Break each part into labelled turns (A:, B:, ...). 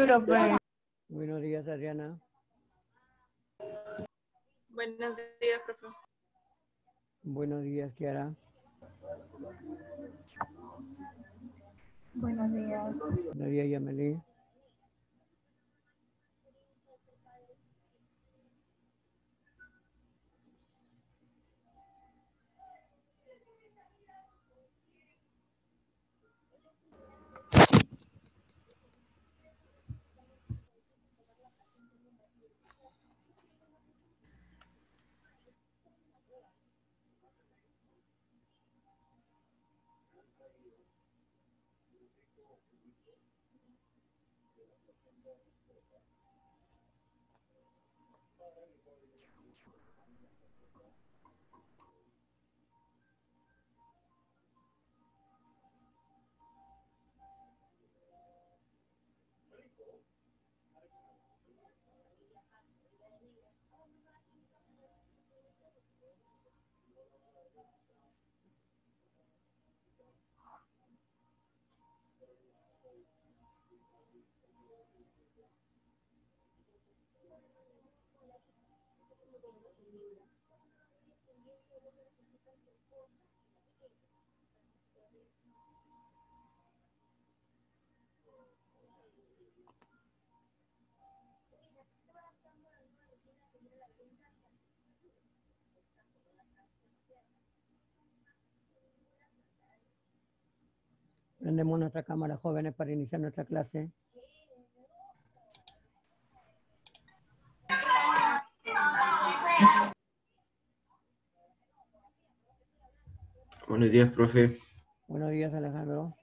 A: profe.
B: Buenos días, Adriana.
C: Buenos días, profe.
B: Buenos días, Kiara.
A: Buenos días.
B: Buenos días, Yameli. Prendemos nuestra cámara, jóvenes, para iniciar nuestra clase.
D: Buenos días, profe.
B: Buenos días, Alejandro.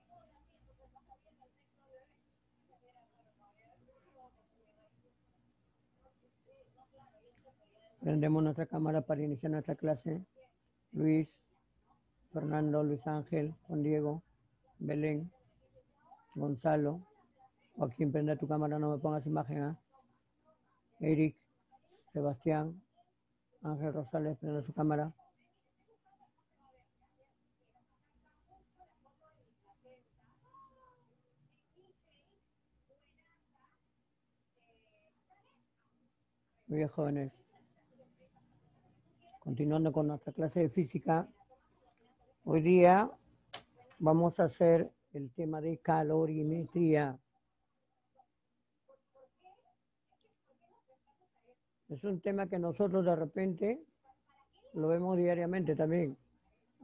B: Prendemos nuestra cámara para iniciar nuestra clase. Luis, Fernando, Luis Ángel, Juan Diego, Belén, Gonzalo. Joaquín, prende tu cámara, no me pongas imagen. ¿Ah? Eric, Sebastián, Ángel Rosales, prende su cámara. Muy bien, jóvenes. Continuando con nuestra clase de física, hoy día vamos a hacer el tema de calorimetría. Es un tema que nosotros de repente lo vemos diariamente también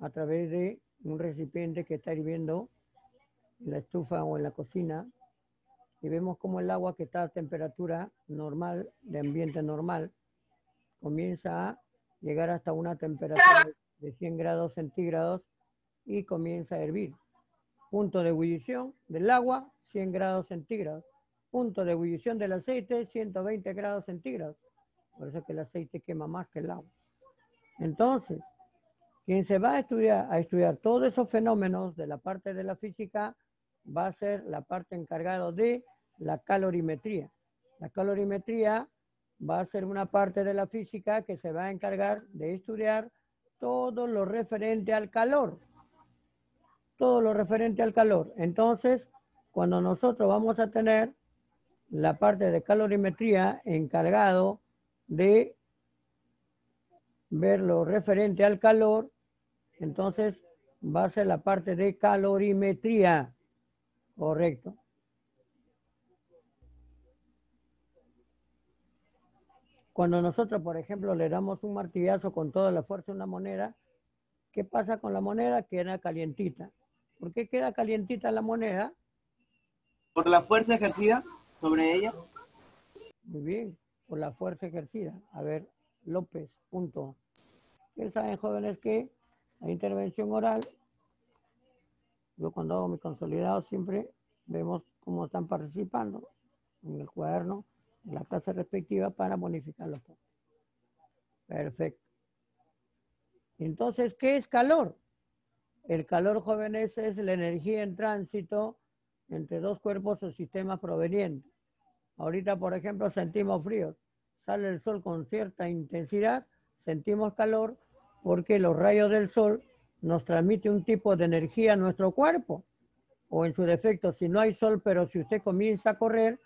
B: a través de un recipiente que está hirviendo en la estufa o en la cocina y vemos como el agua que está a temperatura normal, de ambiente normal, comienza a llegar hasta una temperatura de 100 grados centígrados y comienza a hervir. Punto de ebullición del agua, 100 grados centígrados. Punto de ebullición del aceite, 120 grados centígrados. Por eso es que el aceite quema más que el agua. Entonces, quien se va a estudiar todos esos fenómenos de la parte de la física va a ser la parte encargada de la calorimetría. La calorimetría va a ser una parte de la física que se va a encargar de estudiar todo lo referente al calor. Todo lo referente al calor. Entonces, cuando nosotros vamos a tener la parte de calorimetría encargado de ver lo referente al calor, entonces va a ser la parte de calorimetría. Correcto. Cuando nosotros, por ejemplo, le damos un martillazo con toda la fuerza a una moneda, ¿qué pasa con la moneda? Queda calientita. ¿Por qué queda calientita la moneda?
E: Por la fuerza ejercida sobre ella.
B: Muy bien, por la fuerza ejercida. A ver, López, punto. Ustedes saben, jóvenes, que la intervención oral, yo cuando hago mi consolidado siempre vemos cómo están participando en el cuaderno, en la clase respectiva para bonificarlos. Perfecto. Entonces, ¿qué es calor? El calor, jóvenes, es la energía en tránsito entre dos cuerpos o sistemas provenientes. Ahorita, por ejemplo, sentimos frío. Sale el sol con cierta intensidad, sentimos calor porque los rayos del sol nos transmiten un tipo de energía a nuestro cuerpo. O en su defecto, si no hay sol, pero si usted comienza a correr,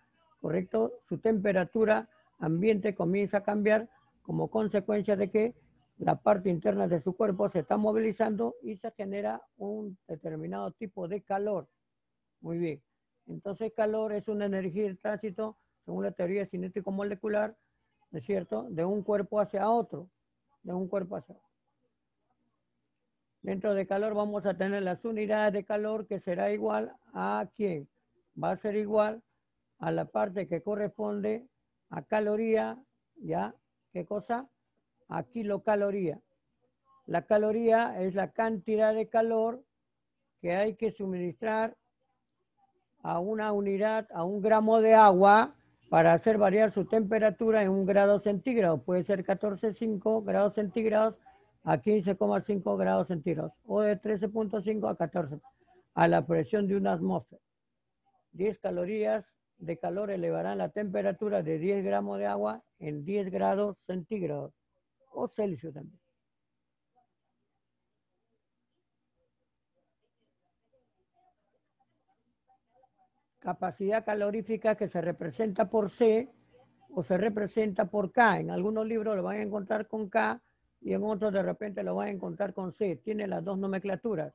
B: ¿correcto? Su temperatura ambiente comienza a cambiar como consecuencia de que la parte interna de su cuerpo se está movilizando y se genera un determinado tipo de calor. Muy bien. Entonces, calor es una energía de tránsito, según la teoría cinético-molecular, ¿no es cierto?, de un cuerpo hacia otro, de un cuerpo hacia otro. Dentro de calor vamos a tener las unidades de calor que será igual a ¿quién? Va a ser igual a la parte que corresponde a caloría, ¿ya? ¿Qué cosa? A kilocaloría. La caloría es la cantidad de calor que hay que suministrar a una unidad, a un gramo de agua para hacer variar su temperatura en 1 grado centígrado. Puede ser 14,5 grados centígrados a 15,5 grados centígrados o de 13,5 a 14 a la presión de una atmósfera. 10 calorías de calor elevarán la temperatura de 10 gramos de agua en 10 grados centígrados o Celsius también. Capacidad calorífica que se representa por C o se representa por K. En algunos libros lo van a encontrar con K y en otros de repente lo van a encontrar con C. Tiene las dos nomenclaturas.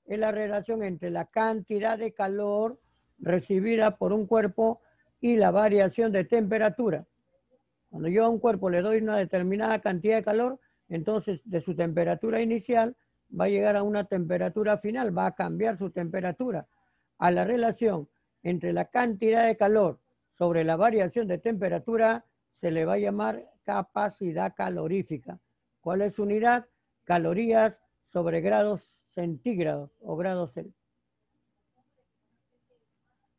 B: Es la relación entre la cantidad de calor recibida por un cuerpo y la variación de temperatura. Cuando yo a un cuerpo le doy una determinada cantidad de calor, entonces de su temperatura inicial va a llegar a una temperatura final, va a cambiar su temperatura. A la relación entre la cantidad de calor sobre la variación de temperatura se le va a llamar capacidad calorífica. ¿Cuál es su unidad? Calorías sobre grados centígrados o grados Celsius.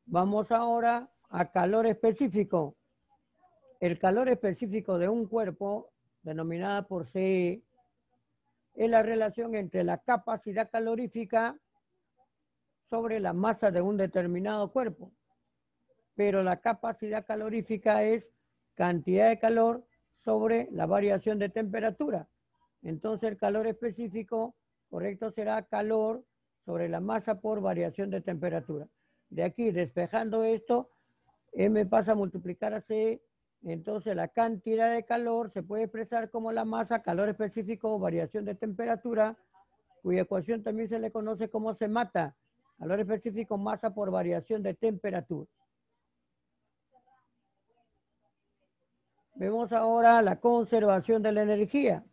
B: Vamos ahora a calor específico. El calor específico de un cuerpo, denominada por CE, es la relación entre la capacidad calorífica sobre la masa de un determinado cuerpo. Pero la capacidad calorífica es cantidad de calor sobre la variación de temperatura. Entonces el calor específico, correcto, será calor sobre la masa por variación de temperatura. De aquí, despejando esto, M pasa a multiplicar a C. Entonces la cantidad de calor se puede expresar como la masa, calor específico o variación de temperatura, cuya ecuación también se le conoce como se mata. Calor específico, masa por variación de temperatura. Vemos ahora la conservación de la energía.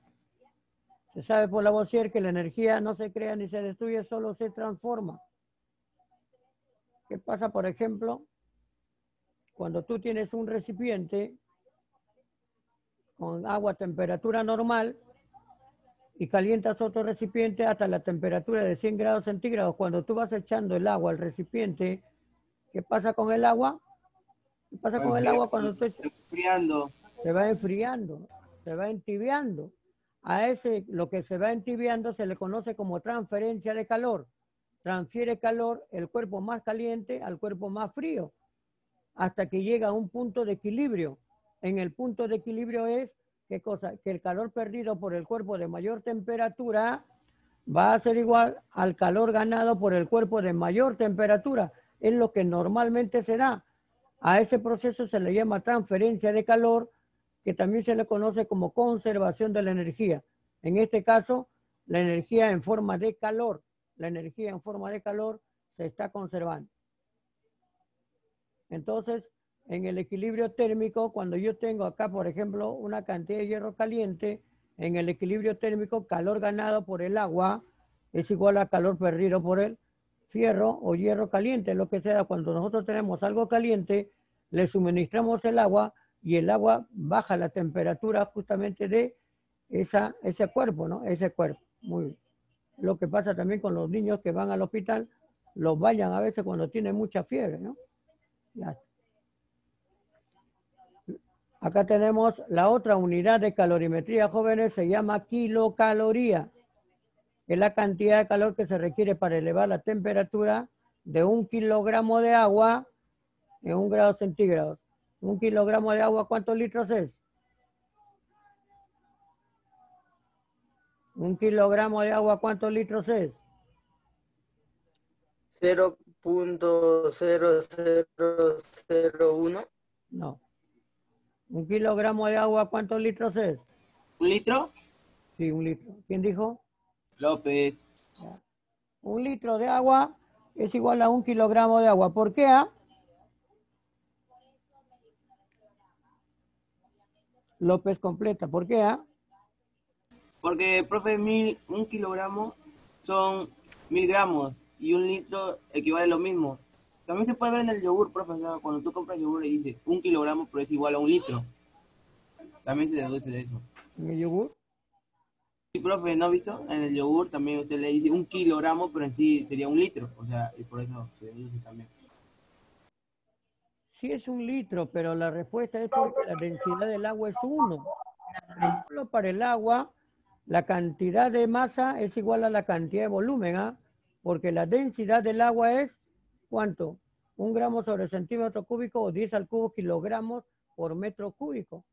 B: Se sabe por Lavoisier que la energía no se crea ni se destruye, solo se transforma. ¿Qué pasa, por ejemplo, cuando tú tienes un recipiente con agua a temperatura normal y calientas otro recipiente hasta la temperatura de 100 grados centígrados? Cuando tú vas echando el agua al recipiente, ¿qué pasa con el agua? ¿Qué pasa con el agua cuando tú echas? Se va enfriando, se va entibiando. A ese, lo que se va entibiando se le conoce como transferencia de calor. Transfiere calor el cuerpo más caliente al cuerpo más frío, hasta que llega a un punto de equilibrio. En el punto de equilibrio es, ¿qué cosa? Que el calor perdido por el cuerpo de mayor temperatura va a ser igual al calor ganado por el cuerpo de mayor temperatura. Es lo que normalmente se da. A ese proceso se le llama transferencia de calor, que también se le conoce como conservación de la energía. En este caso, la energía en forma de calor. La energía en forma de calor se está conservando. Entonces, en el equilibrio térmico, cuando yo tengo acá, por ejemplo, una cantidad de hierro caliente, en el equilibrio térmico, calor ganado por el agua es igual a calor perdido por el fierro o hierro caliente, lo que sea. Cuando nosotros tenemos algo caliente, le suministramos el agua y el agua baja la temperatura justamente de ese cuerpo, ¿no? Ese cuerpo. Muy bien. Lo que pasa también con los niños que van al hospital, los bañan a veces cuando tienen mucha fiebre, ¿no? Ya. Acá tenemos la otra unidad de calorimetría, jóvenes, se llama kilocaloría. Es la cantidad de calor que se requiere para elevar la temperatura de 1 kilogramo de agua en 1 grado centígrado. 1 kilogramo de agua, ¿cuántos litros es? 1 kilogramo de agua, ¿cuántos litros es?
A: 0.0001.
B: No. 1 kilogramo de agua, ¿cuántos litros es?
E: ¿1 litro?
B: Sí, 1 litro. ¿Quién dijo?
E: López.
B: Ya. 1 litro de agua es igual a 1 kilogramo de agua. ¿Por qué? López completa. ¿Por qué?
E: Porque, profe, 1 kilogramo son 1000 gramos y 1 litro equivale a lo mismo. También se puede ver en el yogur, profe. O sea, cuando tú compras yogur y dice 1 kilogramo, pero es igual a 1 litro. También se deduce de eso.
B: ¿En el yogur?
E: Sí, profe, ¿no ha visto? En el yogur también usted le dice 1 kilogramo, pero en sí sería 1 litro. O sea, y por eso se deduce también.
B: Sí es 1 litro, pero la respuesta es porque la densidad del agua es 1. Solo para el agua, la cantidad de masa es igual a la cantidad de volumen, ¿ah? Porque la densidad del agua es, ¿cuánto? 1 gramo sobre centímetro cúbico o 10 al cubo kilogramos por metro cúbico.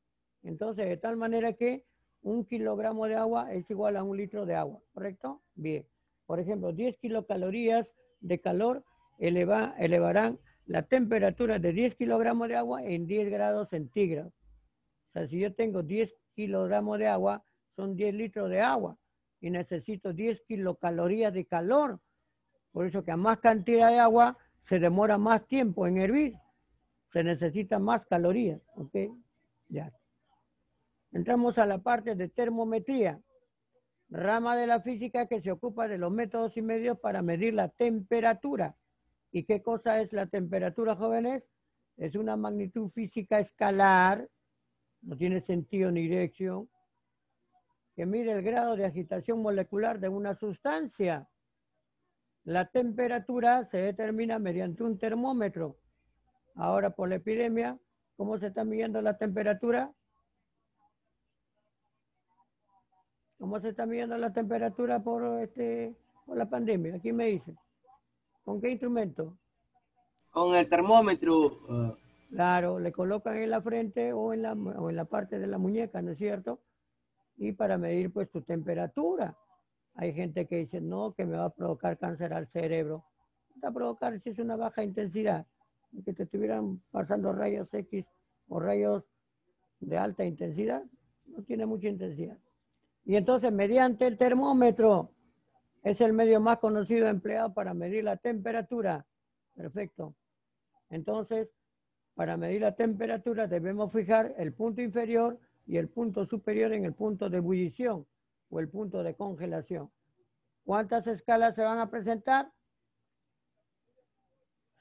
B: Entonces, de tal manera que 1 kilogramo de agua es igual a 1 litro de agua, ¿correcto? Bien. Por ejemplo, 10 kilocalorías de calor elevarán la temperatura de 10 kilogramos de agua en 10 grados centígrados. O sea, si yo tengo 10 kilogramos de agua, son 10 litros de agua y necesito 10 kilocalorías de calor. Por eso que a más cantidad de agua se demora más tiempo en hervir. Se necesita más calorías. ¿Ok? Ya. Entramos a la parte de termometría, rama de la física que se ocupa de los métodos y medios para medir la temperatura. ¿Y qué cosa es la temperatura, jóvenes? Es una magnitud física escalar, no tiene sentido ni dirección, que mide el grado de agitación molecular de una sustancia. La temperatura se determina mediante un termómetro. Ahora, por la epidemia, ¿cómo se está midiendo la temperatura? ¿Cómo se está midiendo la temperatura por la pandemia? ¿Quién me dice? ¿Con qué instrumento?
E: Con el termómetro.
B: Claro, le colocan en la frente o en la parte de la muñeca, ¿no es cierto? Y para medir pues tu temperatura. Hay gente que dice, no, que me va a provocar cáncer al cerebro. Va a provocar si es una baja intensidad, que te estuvieran pasando rayos X o rayos de alta intensidad, no tiene mucha intensidad. Y entonces, mediante el termómetro, es el medio más conocido empleado para medir la temperatura. Perfecto. Entonces, para medir la temperatura debemos fijar el punto inferior y el punto superior en el punto de ebullición o el punto de congelación. ¿Cuántas escalas se van a presentar?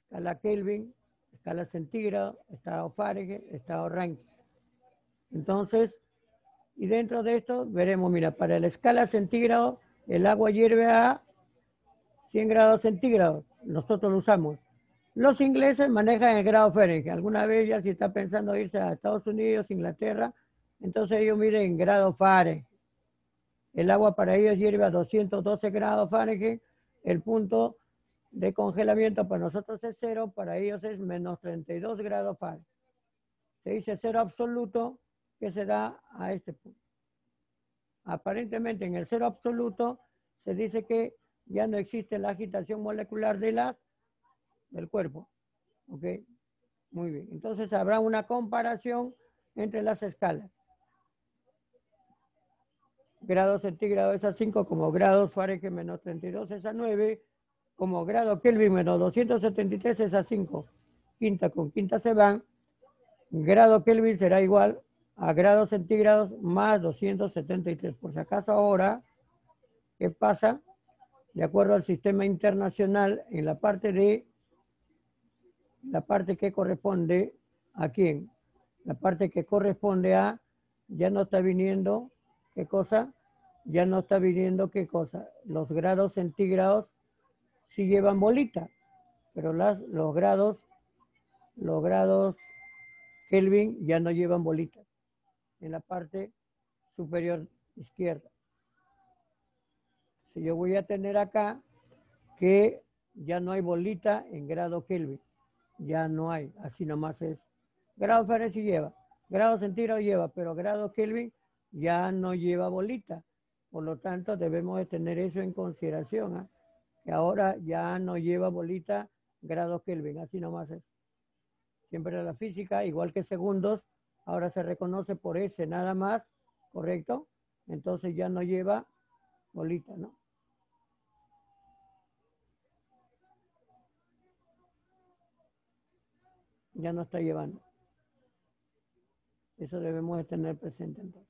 B: Escala Kelvin, escala centígrado, estado Fahrenheit, estado Rankine. Entonces, y dentro de esto veremos, mira, para la escala centígrado, el agua hierve a 100 grados centígrados. Nosotros lo usamos. Los ingleses manejan el grado Fahrenheit. Alguna vez ya si está pensando irse a Estados Unidos, Inglaterra, entonces ellos miren en grado Fahrenheit. El agua para ellos hierve a 212 grados Fahrenheit. El punto de congelamiento para nosotros es 0, para ellos es menos 32 grados Fahrenheit. Se dice 0 absoluto que se da a este punto. Aparentemente en el 0 absoluto se dice que ya no existe la agitación molecular del cuerpo. ¿Ok? Muy bien. Entonces habrá una comparación entre las escalas. Grados centígrados es a 5, como grados Fahrenheit menos 32 es a 9, como grado Kelvin menos 273 es a 5. Quinta con quinta se van. Grado Kelvin será igual a grados centígrados más 273. Por si acaso ahora, ¿qué pasa? De acuerdo al sistema internacional, en la parte que corresponde a quién, la parte que corresponde a, ya no está viniendo, ¿qué cosa? Ya no está viniendo, ¿qué cosa? Los grados centígrados sí llevan bolita, pero los grados Kelvin ya no llevan bolita en la parte superior izquierda. Si yo voy a tener acá que ya no hay bolita en grado Kelvin, ya no hay, así nomás es. Grado Fahrenheit sí lleva, grado centígrado lleva, pero grado Kelvin ya no lleva bolita. Por lo tanto, debemos de tener eso en consideración, ¿eh? Que ahora ya no lleva bolita grado Kelvin, así nomás es. Siempre la física, igual que segundos, ahora se reconoce por S nada más, ¿correcto? Entonces ya no lleva bolita, ¿no? Ya no está llevando. Eso debemos de tener presente entonces.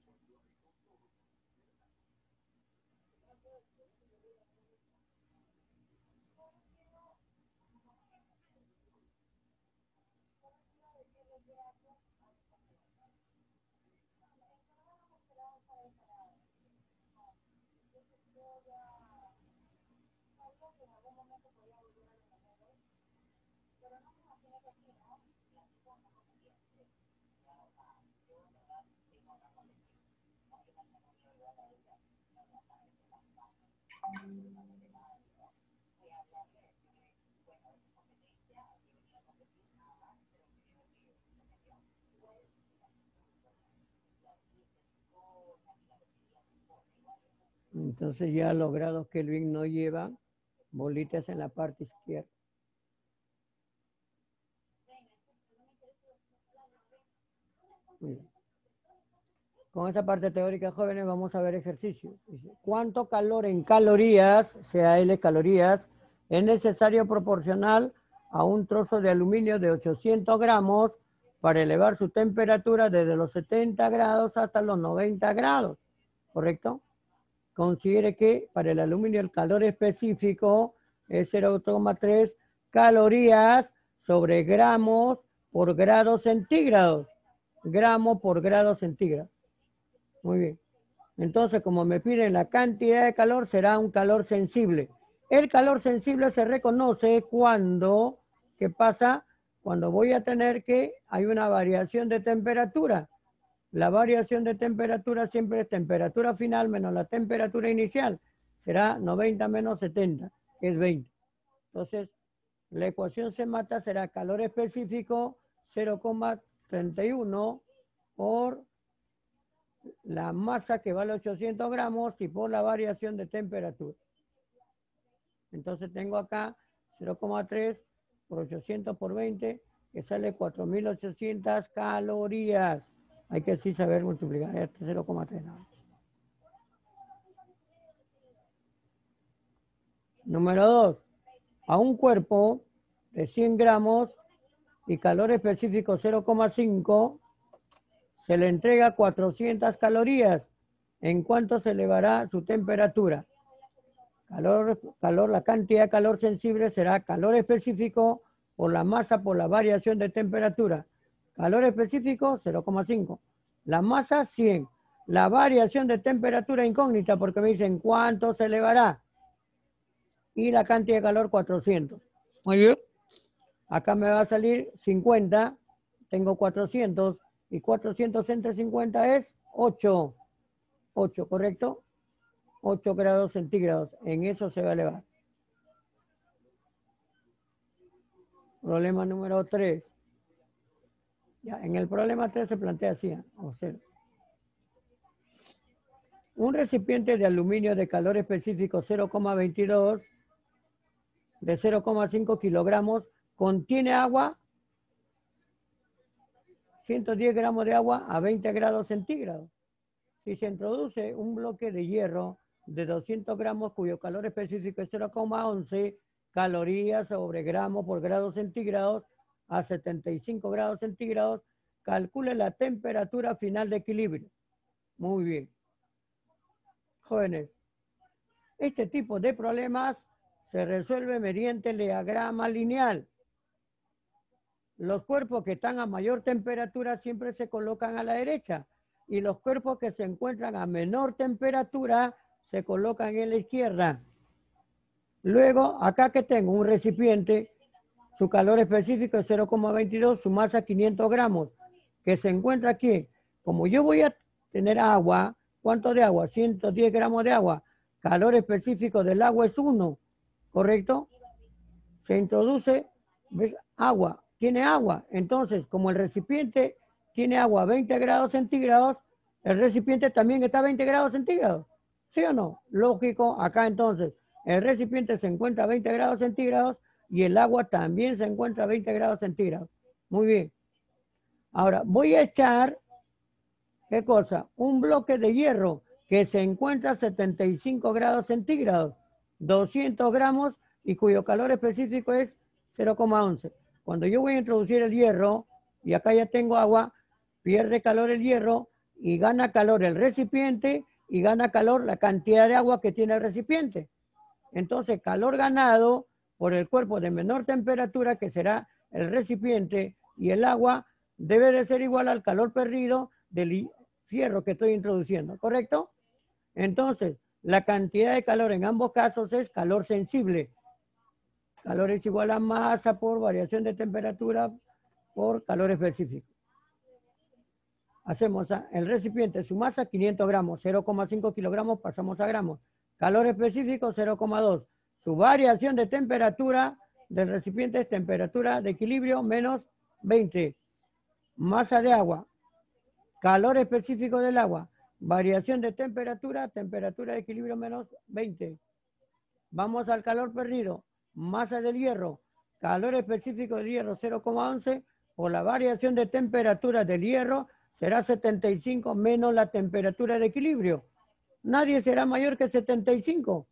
B: Entonces ya los grados Kelvin no llevan bolitas en la parte izquierda. Muy bien. Con esa parte teórica, jóvenes, vamos a ver ejercicio. Dice, ¿cuánto calor en calorías, CAL calorías, es necesario proporcional a un trozo de aluminio de 800 gramos para elevar su temperatura desde los 70 grados hasta los 90 grados? ¿Correcto? Considere que para el aluminio el calor específico es 0,3 calorías sobre gramos por grados centígrados. Gramo por grado centígrado. Muy bien. Entonces, como me piden la cantidad de calor, será un calor sensible. El calor sensible se reconoce cuando, ¿qué pasa? Cuando voy a tener que hay una variación de temperatura. La variación de temperatura siempre es temperatura final menos la temperatura inicial. Será 90 menos 70, que es 20. Entonces, la ecuación se mata será calor específico 0,31 por la masa que vale 800 gramos y por la variación de temperatura. Entonces tengo acá 0,3 por 800 por 20, que sale 4.800 calorías. Hay que sí saber multiplicar, este 0,3. ¿No? Número 2. A un cuerpo de 100 gramos y calor específico 0,5, se le entrega 400 calorías. ¿En cuánto se elevará su temperatura? La cantidad de calor sensible será calor específico por la masa por la variación de temperatura. Calor específico 0,5. La masa 100. La variación de temperatura incógnita porque me dicen cuánto se elevará. Y la cantidad de calor 400. Muy bien. Acá me va a salir 50. Tengo 400. Y 400 entre 50 es 8. 8, ¿correcto? 8 grados centígrados. En eso se va a elevar. Problema número 3. Ya, en el problema 3 se plantea así. Observe. Un recipiente de aluminio de calor específico 0,22 de 0,5 kilogramos contiene agua, 110 gramos de agua a 20 grados centígrados. Si se introduce un bloque de hierro de 200 gramos cuyo calor específico es 0,11 calorías sobre gramo por grado centígrados a 75 grados centígrados, calcule la temperatura final de equilibrio. Muy bien. Jóvenes, este tipo de problemas se resuelve mediante el diagrama lineal. Los cuerpos que están a mayor temperatura siempre se colocan a la derecha y los cuerpos que se encuentran a menor temperatura se colocan en la izquierda. Luego, acá que tengo un recipiente, su calor específico es 0,22, su masa 500 gramos, que se encuentra aquí. Como yo voy a tener agua, ¿cuánto de agua? 110 gramos de agua. Calor específico del agua es 1, ¿correcto? Se introduce, ¿ves? Agua, tiene agua. Entonces, como el recipiente tiene agua a 20 grados centígrados, el recipiente también está a 20 grados centígrados. ¿Sí o no? Lógico, acá entonces, el recipiente se encuentra a 20 grados centígrados y el agua también se encuentra a 20 grados centígrados. Muy bien. Ahora, voy a echar, ¿qué cosa? Un bloque de hierro que se encuentra a 75 grados centígrados, 200 gramos y cuyo calor específico es 0,11. Cuando yo voy a introducir el hierro, y acá ya tengo agua, pierde calor el hierro y gana calor el recipiente y gana calor la cantidad de agua que tiene el recipiente. Entonces, calor ganado por el cuerpo de menor temperatura, que será el recipiente, y el agua debe de ser igual al calor perdido del fierro que estoy introduciendo, ¿correcto? Entonces, la cantidad de calor en ambos casos es calor sensible. Calor es igual a masa por variación de temperatura por calor específico. Hacemos el recipiente, su masa 500 gramos, 0,5 kilogramos pasamos a gramos. Calor específico 0,2. Su variación de temperatura del recipiente es temperatura de equilibrio menos 20. Masa de agua, calor específico del agua, variación de temperatura, temperatura de equilibrio menos 20. Vamos al calor perdido, masa del hierro, calor específico del hierro 0,11 por la variación de temperatura del hierro será 75 menos la temperatura de equilibrio. Nadie será mayor que 75.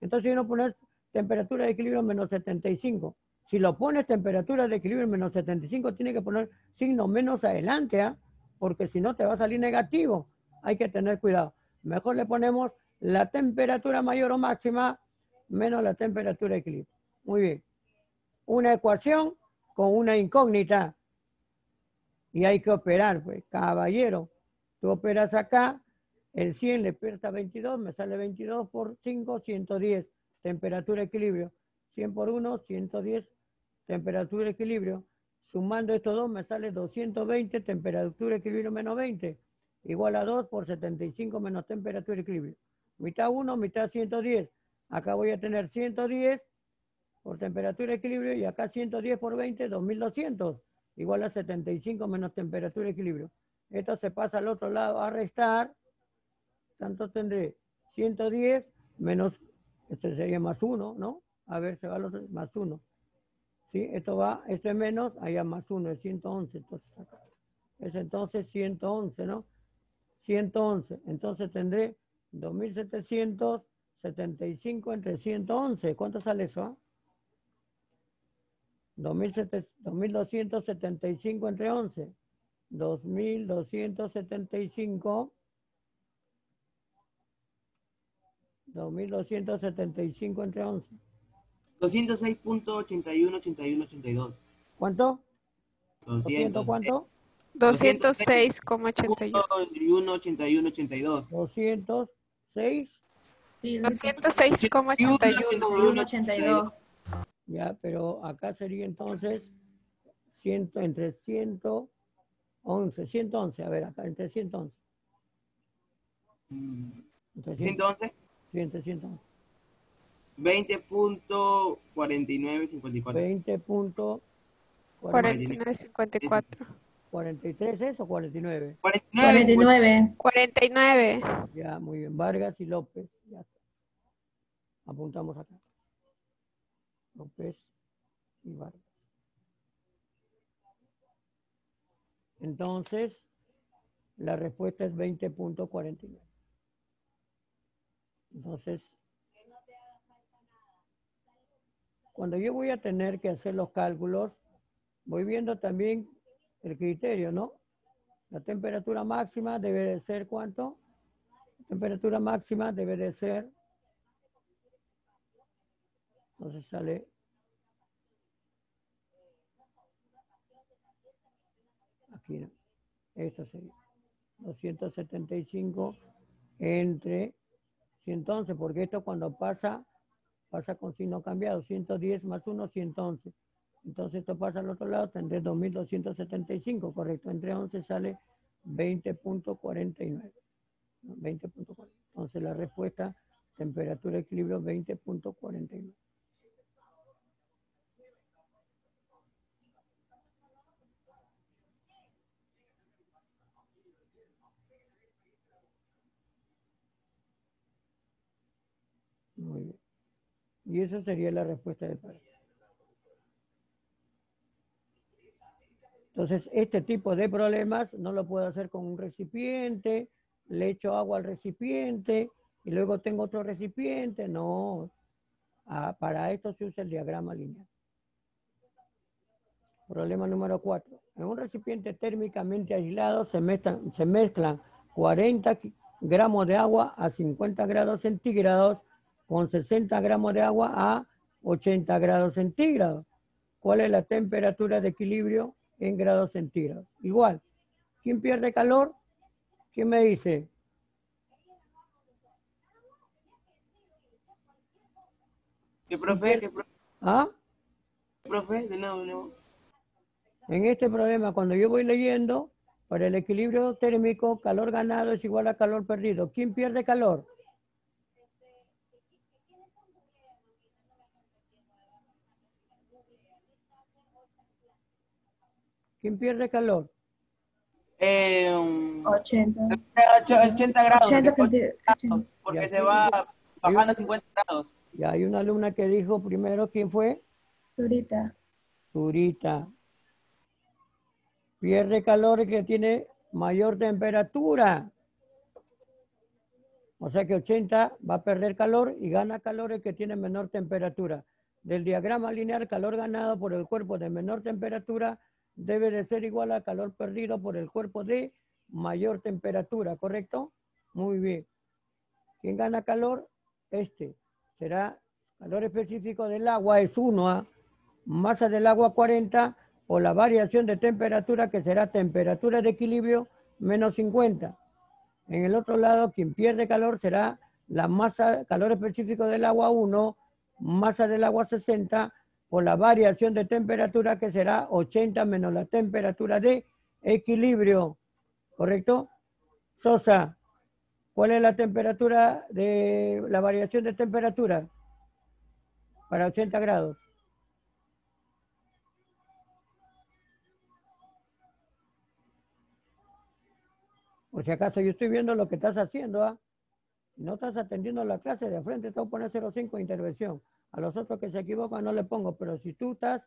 B: Entonces uno pone temperatura de equilibrio menos 75. Si lo pones temperatura de equilibrio menos 75, tiene que poner signo menos adelante, ¿eh? Porque si no te va a salir negativo. Hay que tener cuidado. Mejor le ponemos la temperatura mayor o máxima menos la temperatura de equilibrio. Muy bien. Una ecuación con una incógnita. Y hay que operar, pues, caballero. Tú operas acá, el 100 le pierdes a 22, me sale 22 por 5, 110. Temperatura equilibrio. 100 por 1, 110. Temperatura equilibrio. Sumando estos dos me sale 220, temperatura equilibrio menos 20. Igual a 2 por 75 menos temperatura equilibrio. Mitad 1, mitad 110. Acá voy a tener 110 por temperatura equilibrio y acá 110 por 20, 2200. Igual a 75 menos temperatura equilibrio. Esto se pasa al otro lado a restar. Tanto tendré 110 menos, esto sería más 1, ¿no? A ver, se va al otro, más 1. ¿Sí? Esto va, esto es menos, allá más 1, es 111. Entonces, acá. Es entonces 111, ¿no? 111. Entonces tendré 2775 entre 111. ¿Cuánto sale eso? 2275 entre 11. 2275. 2275 entre 11.
E: 206.818182.
B: ¿Cuánto?
E: 200.
B: ¿cuánto?
C: 206,81.
E: 206.818182.
B: 206.
A: Sí,
C: 206,81.
A: 82.
B: Ya, pero acá sería entonces 100, entre 111. 111, a ver, acá entre 111. Entre
E: 111.
B: 111.
E: 20.4954.
B: 20.4954.
C: 49,54.
B: ¿43 es o 49?
E: 49.
A: 49.
C: 49.
B: Ya, muy bien. Vargas y López. Ya está. Apuntamos acá. López y Vargas. Entonces, la respuesta es 20.49. Entonces, cuando yo voy a tener que hacer los cálculos, voy viendo también el criterio, ¿no? La temperatura máxima debe de ser ¿cuánto? La temperatura máxima debe de ser, entonces sale aquí, ¿no? Esto sería 275 entre 111, porque esto cuando pasa con signo cambiado, 110 más 1, 111. Entonces esto pasa al otro lado, tendré 2275, correcto. Entre 11 sale 20.49. 20.40. Entonces la respuesta, temperatura equilibrio 20.49. Muy bien. Y esa sería la respuesta del padre. Entonces, este tipo de problemas no lo puedo hacer con un recipiente, le echo agua al recipiente y luego tengo otro recipiente. No, para esto se usa el diagrama lineal. Problema número 4. En un recipiente térmicamente aislado se mezclan 40 gramos de agua a 50 grados centígrados con 60 gramos de agua a 80 grados centígrados. ¿Cuál es la temperatura de equilibrio en grados centígrados? Igual. ¿Quién pierde calor? ¿Quién me dice?
E: ¿Qué profe? ¿Qué profe?
B: ¿Ah?
E: ¿Profe? De nuevo.
B: En este problema, cuando yo voy leyendo, para el equilibrio térmico, calor ganado es igual a calor perdido. ¿Quién pierde calor? ¿Quién pierde calor?
A: 80.
E: 80 grados,
A: 80
E: grados, porque se va bajando a 50 grados.
B: Y hay una alumna que dijo primero, ¿quién fue?
A: Zurita.
B: Zurita. Pierde calor el que tiene mayor temperatura. O sea que 80 va a perder calor y gana calor el que tiene menor temperatura. Del diagrama lineal, calor ganado por el cuerpo de menor temperatura debe de ser igual al calor perdido por el cuerpo de mayor temperatura, ¿correcto? Muy bien. ¿Quién gana calor? Este. Será calor específico del agua, es 1, masa del agua 40, por la variación de temperatura, que será temperatura de equilibrio menos 50. En el otro lado, quien pierde calor será la masa, calor específico del agua 1, masa del agua 60, por la variación de temperatura, que será 80 menos la temperatura de equilibrio. ¿Correcto? Sosa, ¿cuál es la temperatura de la variación de temperatura para 80 grados? Por si acaso yo estoy viendo lo que estás haciendo, ¿ah? No estás atendiendo la clase de frente, te voy a poner 0,5 de intervención. A los otros que se equivocan no le pongo, pero si tú estás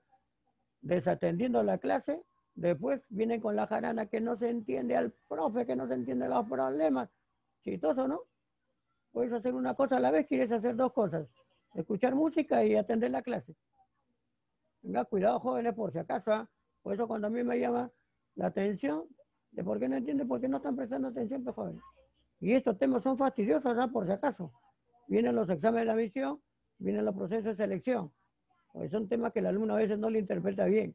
B: desatendiendo la clase, después vienen con la jarana que no se entiende al profe, que no se entiende los problemas. Chistoso, ¿no? Puedes hacer una cosa a la vez, quieres hacer dos cosas. Escuchar música y atender la clase. Tenga cuidado, jóvenes, por si acaso, ¿ah? Por eso cuando a mí me llama la atención, de por qué no entienden, por qué no están prestando atención, pues jóvenes. Y estos temas son fastidiosos, ¿verdad? Por si acaso. Vienen los exámenes de admisión, vienen los procesos de selección. Porque son temas que el alumno a veces no le interpreta bien.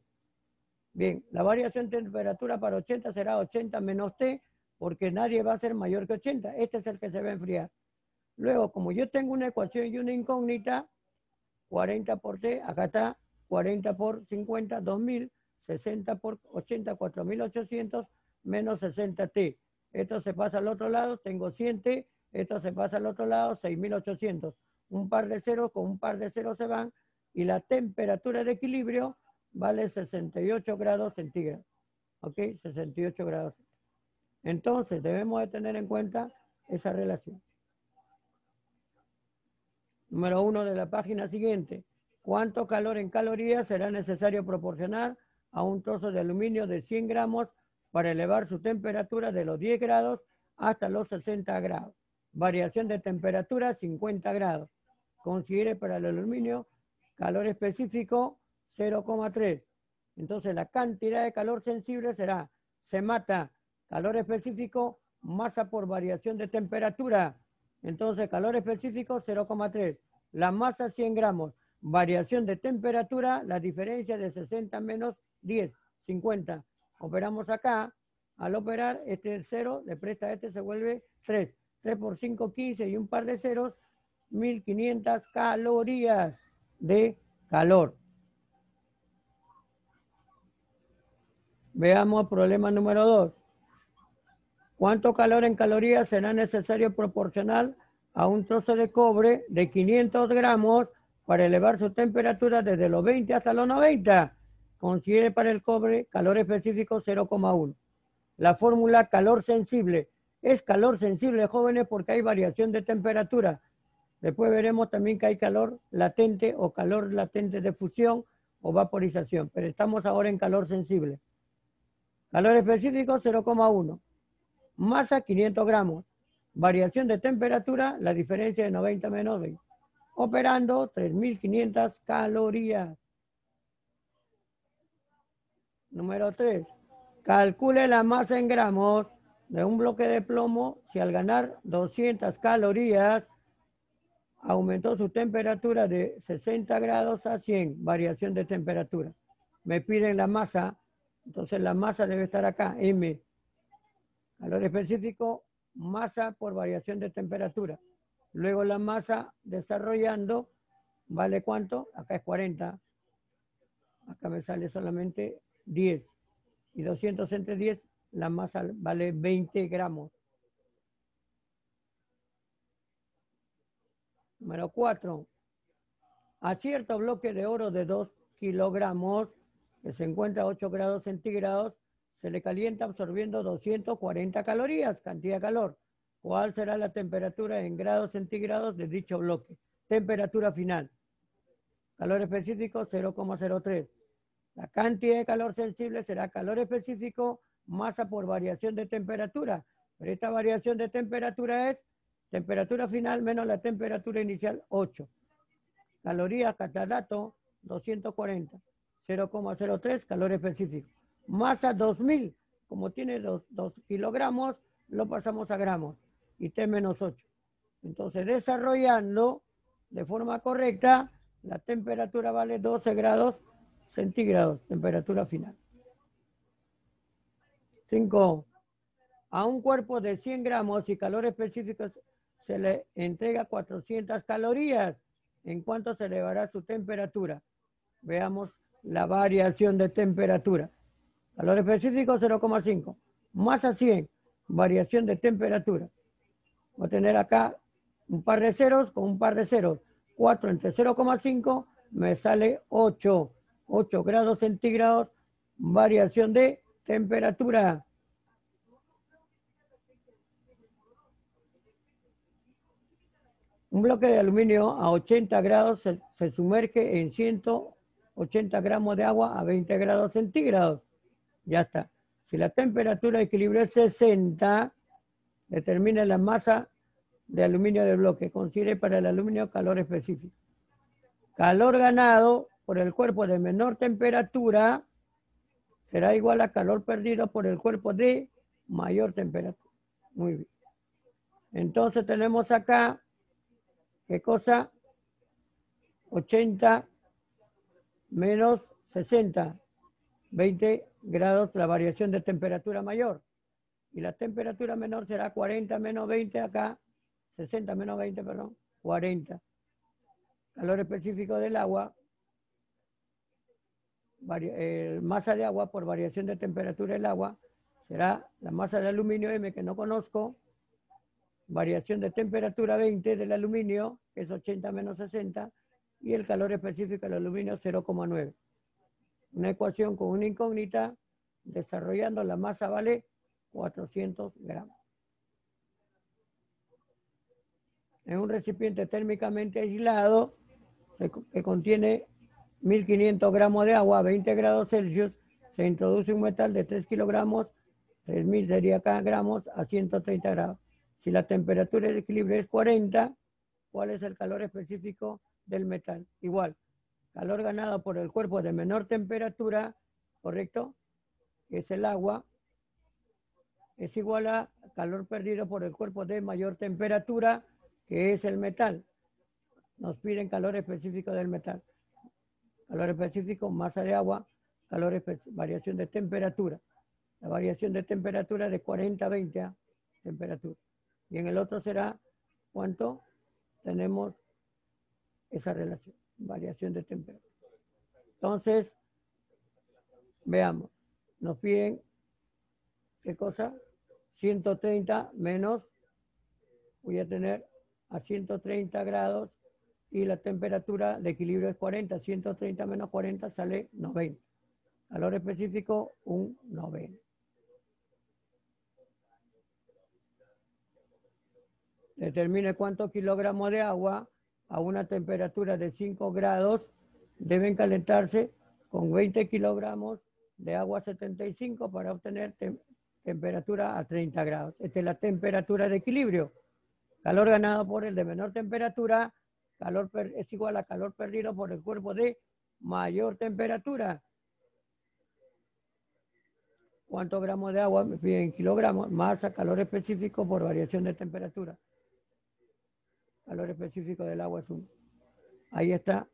B: Bien, la variación de temperatura para 80 será 80 menos T, porque nadie va a ser mayor que 80. Este es el que se va a enfriar. Luego, como yo tengo una ecuación y una incógnita, 40 por T, acá está, 40 por 50, 2000, 60 por 80, 4800, menos 60T. Esto se pasa al otro lado, tengo 100T, esto se pasa al otro lado, 6800. Un par de ceros con un par de ceros se van y la temperatura de equilibrio vale 68 grados centígrados. ¿Ok? 68 grados. Entonces, debemos de tener en cuenta esa relación. Número 1 de la página siguiente. ¿Cuánto calor en calorías será necesario proporcionar a un trozo de aluminio de 100 gramos para elevar su temperatura de los 10 grados hasta los 60 grados? Variación de temperatura 50 grados. Considere para el aluminio calor específico 0,3. Entonces la cantidad de calor sensible será, se mata calor específico, masa por variación de temperatura. Entonces calor específico 0,3. La masa 100 gramos. Variación de temperatura, la diferencia de 60 menos 10, 50. Operamos acá. Al operar, este es 0, le presta este, se vuelve 3. 3 por 5, 15 y un par de ceros, 1500 calorías de calor. Veamos problema número 2. ¿Cuánto calor en calorías será necesario proporcional a un trozo de cobre de 500 gramos para elevar su temperatura desde los 20 hasta los 90? Considere para el cobre calor específico 0,1. La fórmula calor sensible. Es calor sensible, jóvenes, porque hay variación de temperatura. Después veremos también que hay calor latente o calor latente de fusión o vaporización. Pero estamos ahora en calor sensible. Calor específico 0,1. Masa 500 gramos. Variación de temperatura, la diferencia de 90 menos 20. Operando 3.500 calorías. Número 3. Calcule la masa en gramos de un bloque de plomo si al ganar 200 calorías aumentó su temperatura de 60 grados a 100, variación de temperatura. Me piden la masa, entonces la masa debe estar acá, M. Calor específico, masa por variación de temperatura. Luego la masa desarrollando, ¿vale cuánto? Acá es 40. Acá me sale solamente 10. Y 200 entre 10, la masa vale 20 gramos. Número 4. A cierto bloque de oro de 2 kilogramos, que se encuentra a 8 grados centígrados, se le calienta absorbiendo 240 calorías, cantidad de calor. ¿Cuál será la temperatura en grados centígrados de dicho bloque? Temperatura final. Calor específico 0,03. La cantidad de calor sensible será calor específico, masa por variación de temperatura. Pero esta variación de temperatura es temperatura final menos la temperatura inicial 8. Calorías, cada dato 240. 0,03 calor específico. Masa 2000. Como tiene 2 kilogramos, lo pasamos a gramos. Y T menos 8. Entonces, desarrollando de forma correcta, la temperatura vale 12 grados centígrados, temperatura final. 5. A un cuerpo de 100 gramos y calor específico se le entrega 400 calorías. ¿En cuánto se elevará su temperatura? Veamos la variación de temperatura. Calor específico 0,5. Masa 100. Variación de temperatura. Voy a tener acá un par de ceros con un par de ceros. 4 entre 0,5 me sale 8. 8 grados centígrados. Variación de temperatura. Un bloque de aluminio a 80 grados se sumerge en 180 gramos de agua a 20 grados centígrados. Ya está. Si la temperatura de equilibrio es 60, determina la masa de aluminio del bloque. Considere para el aluminio calor específico. Calor ganado por el cuerpo de menor temperatura será igual a calor perdido por el cuerpo de mayor temperatura. Muy bien. Entonces tenemos acá, ¿qué cosa? 80 menos 60. 20 grados la variación de temperatura mayor. Y la temperatura menor será 40 menos 20 acá. 60 menos 20, perdón. 40. Calor específico del agua. Masa de agua por variación de temperatura del agua será la masa de aluminio M que no conozco. Variación de temperatura 20 del aluminio, que es 80 menos 60. Y el calor específico del aluminio 0,9. Una ecuación con una incógnita, desarrollando la masa vale 400 gramos. En un recipiente térmicamente aislado, que contiene 1500 gramos de agua a 20 grados Celsius, se introduce un metal de 3 kilogramos, 3000 sería acá gramos, a 130 grados. Si la temperatura de equilibrio es 40, ¿cuál es el calor específico del metal? Igual. Calor ganado por el cuerpo de menor temperatura, ¿correcto? Que es el agua, es igual a calor perdido por el cuerpo de mayor temperatura, que es el metal. Nos piden calor específico del metal. Calor específico, masa de agua, variación de temperatura. La variación de temperatura de 40 a 20 a temperatura. Y en el otro será, ¿cuánto? Tenemos esa relación. Variación de temperatura. Entonces, veamos. Nos piden, ¿qué cosa? 130 menos, voy a tener a 130 grados y la temperatura de equilibrio es 40. 130 menos 40 sale 90. Calor específico, un 90. Determine cuántos kilogramos de agua a una temperatura de 5 grados deben calentarse con 20 kilogramos de agua a 75 para obtener temperatura a 30 grados. Esta es la temperatura de equilibrio. Calor ganado por el de menor temperatura, es igual a calor perdido por el cuerpo de mayor temperatura. ¿Cuántos gramos de agua me piden kilogramos? Masa, calor específico por variación de temperatura. Calor específico del agua es 1. Ahí está.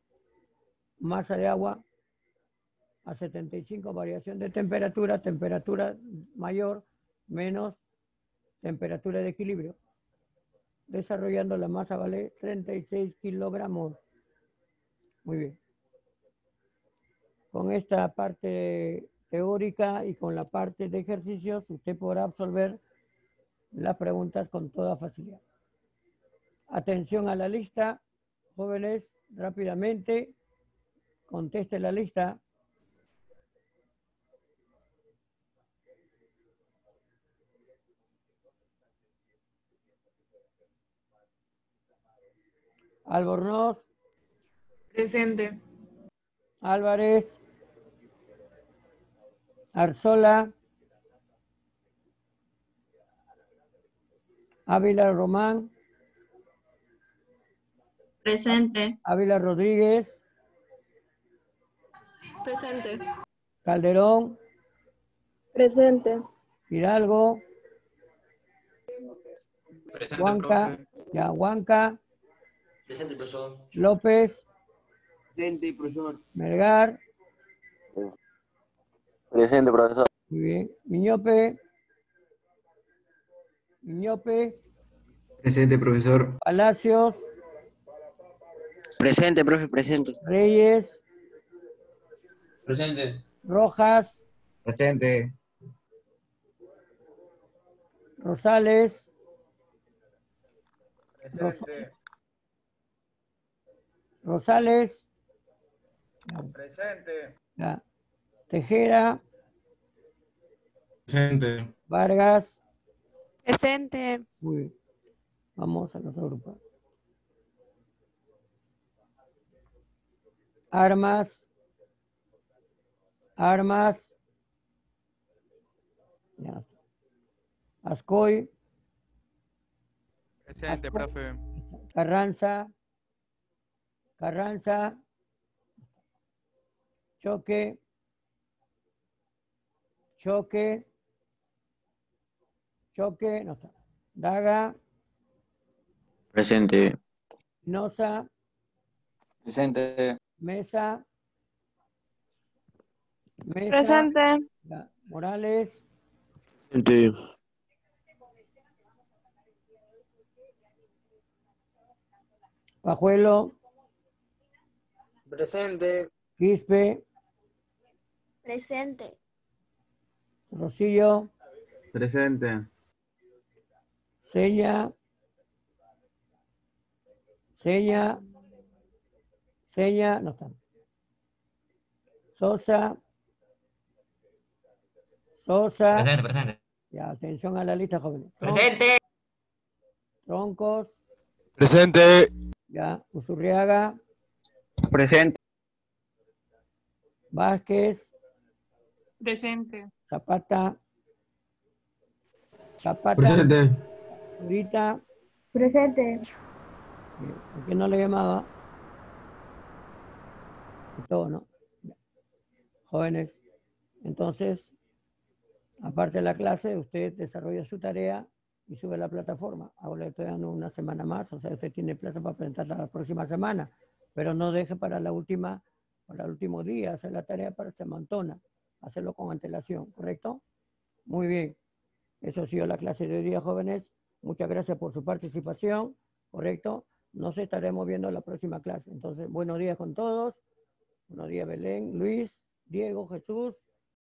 B: Masa de agua a 75, variación de temperatura, temperatura mayor menos temperatura de equilibrio. Desarrollando la masa vale 36 kilogramos. Muy bien. Con esta parte teórica y con la parte de ejercicios, usted podrá absolver las preguntas con toda facilidad. Atención a la lista. Jóvenes, rápidamente, conteste la lista. Albornoz.
C: Presente.
B: Álvarez. Arzola. Ávila Román.
F: Presente.
B: Ávila Rodríguez.
C: Presente.
B: Calderón.
A: Presente.
B: Hidalgo.
G: Presente,
B: Huanca.
G: profe.
B: Ya, Huanca.
G: Presente, profesor.
B: López.
E: Presente, profesor.
B: Melgar.
H: Presente, profesor.
B: Muy bien. Miñope. Miñope.
D: Presente, profesor.
B: Palacios.
H: Presente, profe, presente.
B: Reyes.
G: Presente.
B: Rojas.
G: Presente.
B: Rosales.
G: Presente.
B: Rosales.
G: Presente.
B: Ya. Tejera.
G: Presente.
B: Vargas.
C: Presente.
B: Muy bien. Vamos a los agrupar. Armas. Armas. Ya. Ascoy.
I: Presente, profe.
B: Carranza. Carranza. Choque. Choque. Choque. No está. Daga.
H: Presente.
B: Nosa.
H: Presente.
B: Mesa. Mesa.
C: Presente.
B: Ya. Morales.
H: Presente.
B: Pajuelo.
H: Presente.
B: Quispe.
F: Presente.
B: Rosillo.
G: Presente.
B: Seña. Seña. Seña. No están. Sosa. Sosa.
G: Presente.
B: Ya, atención a la lista, jóvenes.
G: Presente.
B: Troncos.
I: Presente.
B: Ya, Usurriaga.
H: Presente.
B: Vázquez.
C: Presente.
B: Zapata. Zapata.
G: Presente.
B: Zurita.
A: Presente.
B: ¿Por qué no le llamaba? Y todo, ¿no? Ya. Jóvenes, entonces, aparte de la clase, usted desarrolla su tarea y sube a la plataforma. Ahora le estoy dando una semana más, o sea, usted tiene plazo para presentarla la próxima semana, pero no deje para la última, para el último día, hacer la tarea para se amontona, hacerlo con antelación, ¿correcto? Muy bien. Eso ha sido la clase de hoy día, jóvenes. Muchas gracias por su participación, ¿correcto? Nos estaremos viendo en la próxima clase. Entonces, buenos días con todos. Buenos días, Belén, Luis, Diego, Jesús.